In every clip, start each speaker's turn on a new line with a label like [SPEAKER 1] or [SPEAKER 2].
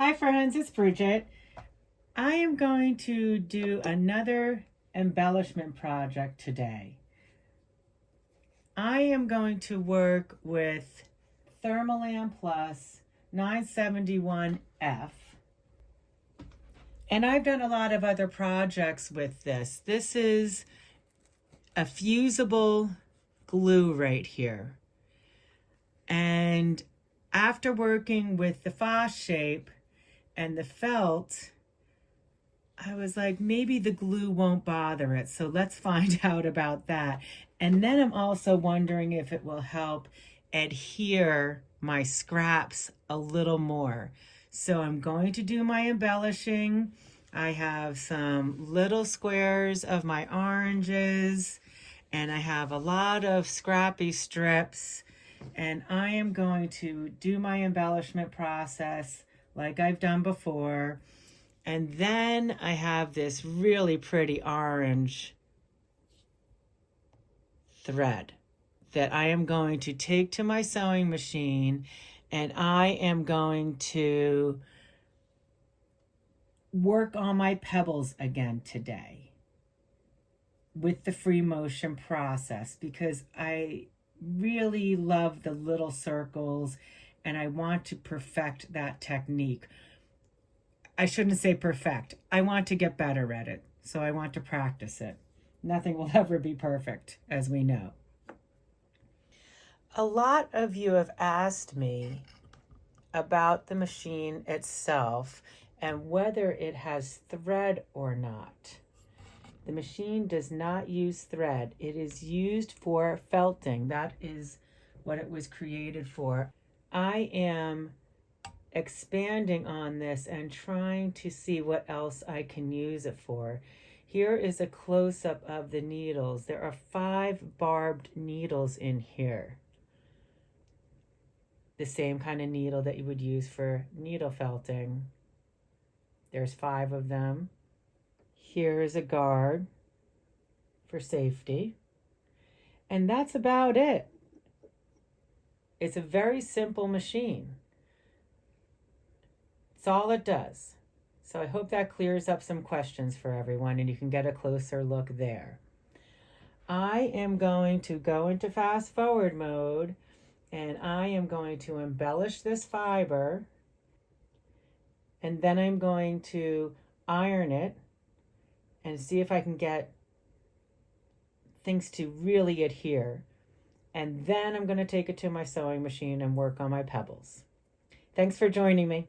[SPEAKER 1] Hi friends, it's Bridget. I am going to do another embellishment project today. I am going to work with Thermolam Plus 971F. And I've done a lot of other projects with this. This is a fusible glue right here. And after working with the Foss shape and the felt, I was like, maybe the glue won't bother it. So let's find out about that. And then I'm also wondering if it will help adhere my scraps a little more. So I'm going to do my embellishing. I have some little squares of my oranges, and I have a lot of scrappy strips. And I am going to do my embellishment process like I've done before. And then I have this really pretty orange thread that I am going to take to my sewing machine, and I am going to work on my pebbles again today with the free motion process, because I really love the little circles and I want to perfect that technique. I shouldn't say perfect. I want to get better at it, so I want to practice it. Nothing will ever be perfect, as we know. A lot of you have asked me about the machine itself and whether it has thread or not. The machine does not use thread. It is used for felting. That is what it was created for. I am expanding on this and trying to see what else I can use it for. Here is a close-up of the needles. There are 5 barbed needles in here. The same kind of needle that you would use for needle felting. There's 5 of them. Here is a guard for safety. And that's about it. It's a very simple machine. It's all it does. So I hope that clears up some questions for everyone and you can get a closer look there. I am going to go into fast forward mode and I am going to embellish this fiber, and then I'm going to iron it and see if I can get things to really adhere. And then I'm going to take it to my sewing machine and work on my pebbles. Thanks for joining me.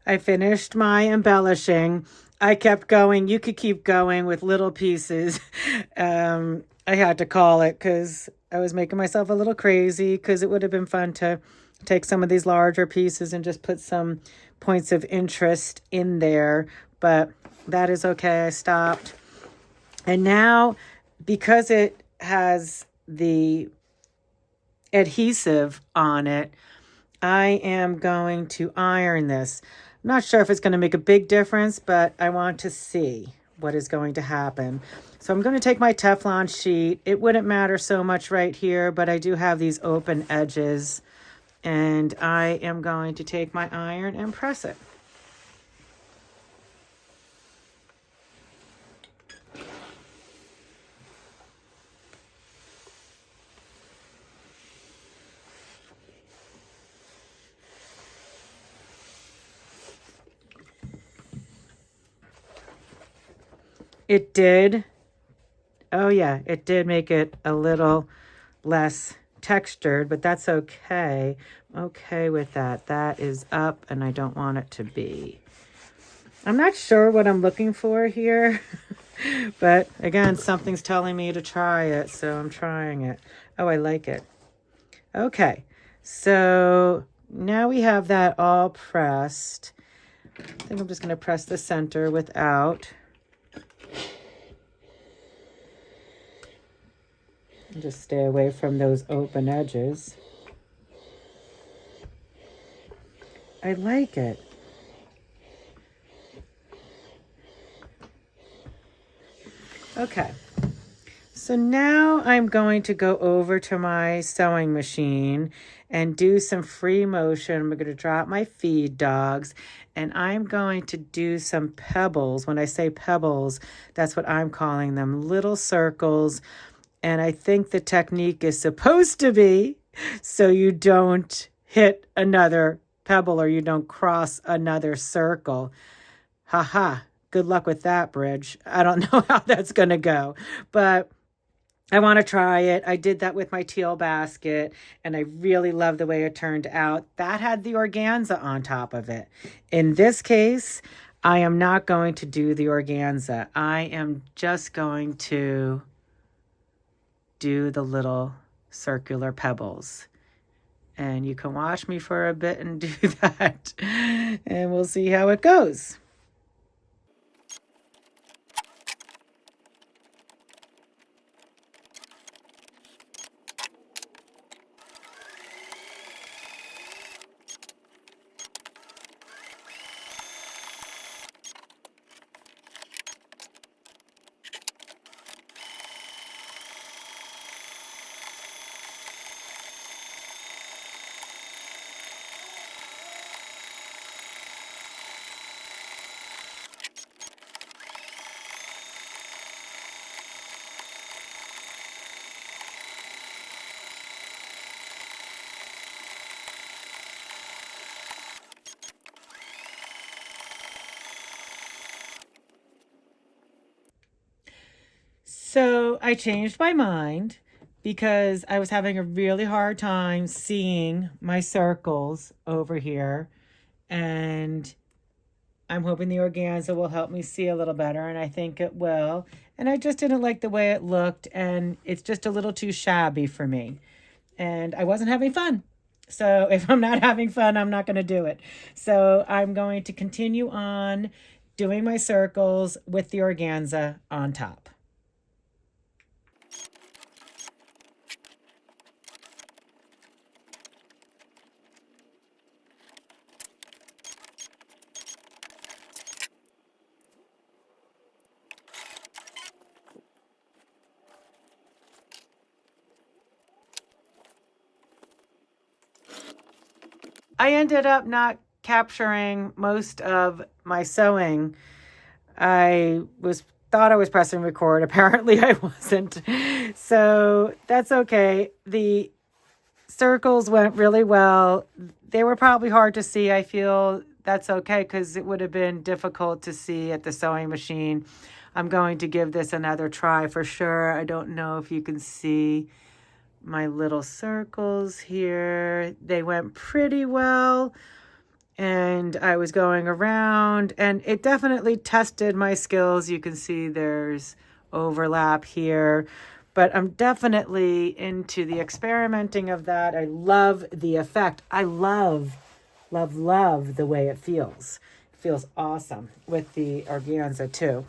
[SPEAKER 1] I finished my embellishing. I kept going. You could keep going with little pieces. I had to call it because I was making myself a little crazy, because it would have been fun to take some of these larger pieces and just put some points of interest in there. But that is okay. I stopped. And now, because it has the adhesive on it, I am going to iron this. I'm not sure if it's going to make a big difference, but I want to see what is going to happen. So I'm going to take my Teflon sheet. It wouldn't matter so much right here, but I do have these open edges, and I am going to take my iron and press it. It did. Oh yeah, it did make it a little less textured, but that's okay. I'm okay with that. That is up, and I don't want it to be. I'm not sure what I'm looking for here, but again, something's telling me to try it, so I'm trying it. Oh, I like it. Okay, so now we have that all pressed. I think I'm just going to press the center without. Just stay away from those open edges. I like it. Okay. So now I'm going to go over to my sewing machine and do some free motion. I'm going to drop my feed dogs, and I'm going to do some pebbles. When I say pebbles, that's what I'm calling them, little circles. And I think the technique is supposed to be so you don't hit another pebble or you don't cross another circle. Haha, good luck with that, Bridge. I don't know how that's going to go, but I want to try it. I did that with my teal basket, and I really love the way it turned out. That had the organza on top of it. In this case, I am not going to do the organza. I am just going to do the little circular pebbles. And you can watch me for a bit and do that, and we'll see how it goes. So I changed my mind because I was having a really hard time seeing my circles over here, and I'm hoping the organza will help me see a little better, and I think it will. And I just didn't like the way it looked, and it's just a little too shabby for me. And I wasn't having fun. So if I'm not having fun, I'm not going to do it. So I'm going to continue on doing my circles with the organza on top. I ended up not capturing most of my sewing. I thought I was pressing record. Apparently I wasn't. So that's okay. The circles went really well. They were probably hard to see. I feel that's okay because it would have been difficult to see at the sewing machine. I'm going to give this another try for sure. I don't know if you can see my little circles here. They went pretty well. and I was going around, and it definitely tested my skills. You can see there's overlap here, but I'm definitely into the experimenting of that. I love the effect. I love the way it feels. It feels awesome with the organza too.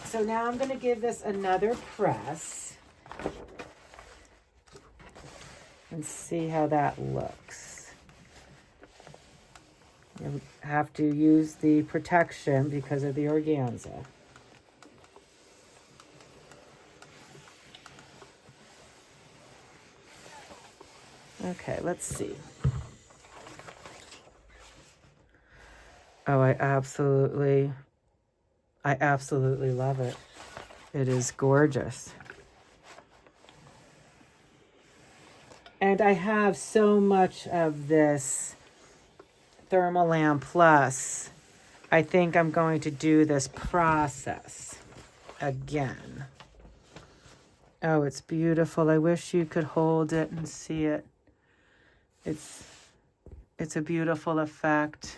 [SPEAKER 1] So now I'm going to give this another press and see how that looks. You have to use the protection because of the organza. Okay, let's see. Oh, I absolutely love it. It is gorgeous. And I have so much of this Thermolam Plus. I think I'm going to do this process again. Oh, it's beautiful. I wish you could hold it and see it. It's a beautiful effect.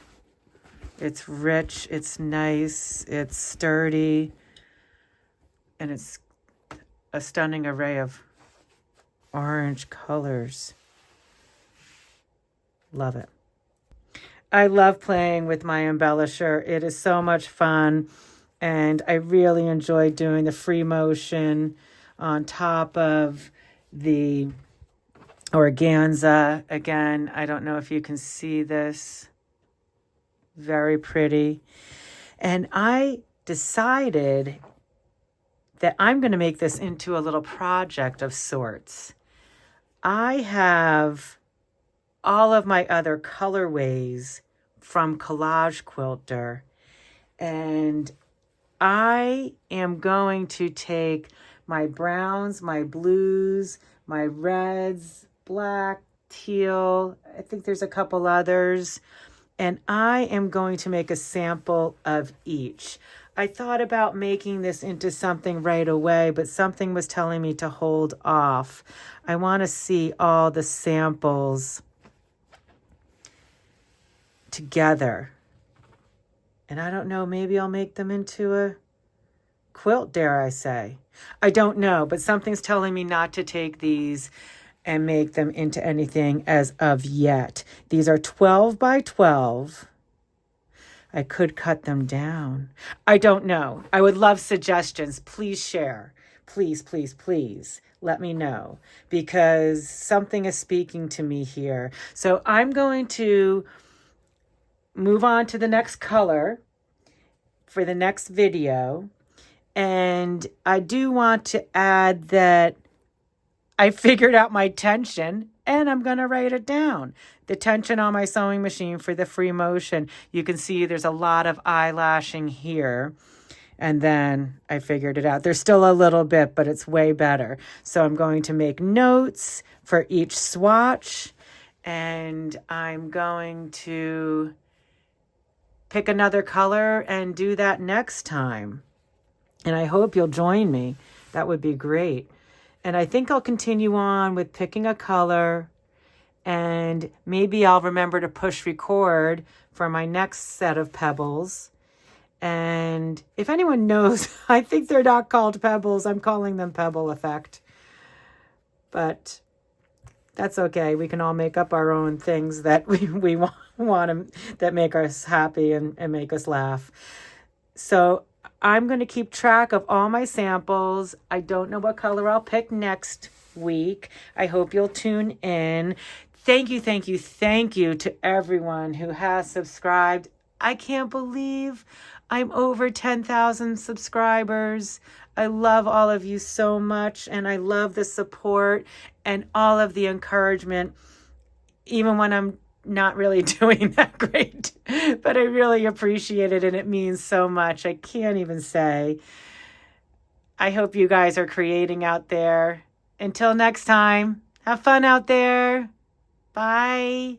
[SPEAKER 1] It's rich, it's nice, it's sturdy, and it's a stunning array of orange colors. Love it. I love playing with my embellisher. It is so much fun, and I really enjoy doing the free motion on top of the organza. Again, I don't know if you can see this. Very pretty. And I decided that I'm going to make this into a little project of sorts. I have all of my other colorways from Collage Quilter, and I am going to take my browns, my blues, my reds, black, teal, I think there's a couple others, and I am going to make a sample of each. I thought about making this into something right away, but something was telling me to hold off. I want to see all the samples together. And I don't know, maybe I'll make them into a quilt, dare I say. I don't know, but something's telling me not to take these and make them into anything as of yet. These are 12 by 12. I could cut them down. I don't know. I would love suggestions. Please share. Please, please, please let me know, because something is speaking to me here. So I'm going to move on to the next color for the next video. And I do want to add that I figured out my tension, and I'm going to write it down. The tension on my sewing machine for the free motion. You can see there's a lot of eyelashing here. And then I figured it out. There's still a little bit, but it's way better. So I'm going to make notes for each swatch. And I'm going to pick another color and do that next time. And I hope you'll join me. That would be great. And I think I'll continue on with picking a color, and maybe I'll remember to push record for my next set of pebbles. And if anyone knows, I think they're not called pebbles. I'm calling them pebble effect. But that's okay. We can all make up our own things that we want that make us happy and make us laugh. So I'm going to keep track of all my samples. I don't know what color I'll pick next week. I hope you'll tune in. Thank you to everyone who has subscribed. I can't believe I'm over 10,000 subscribers. I love all of you so much, and I love the support and all of the encouragement, even when I'm not really doing that great, but I really appreciate it, and it means so much. I can't even say. I hope you guys are creating out there. Until next time, have fun out there. Bye.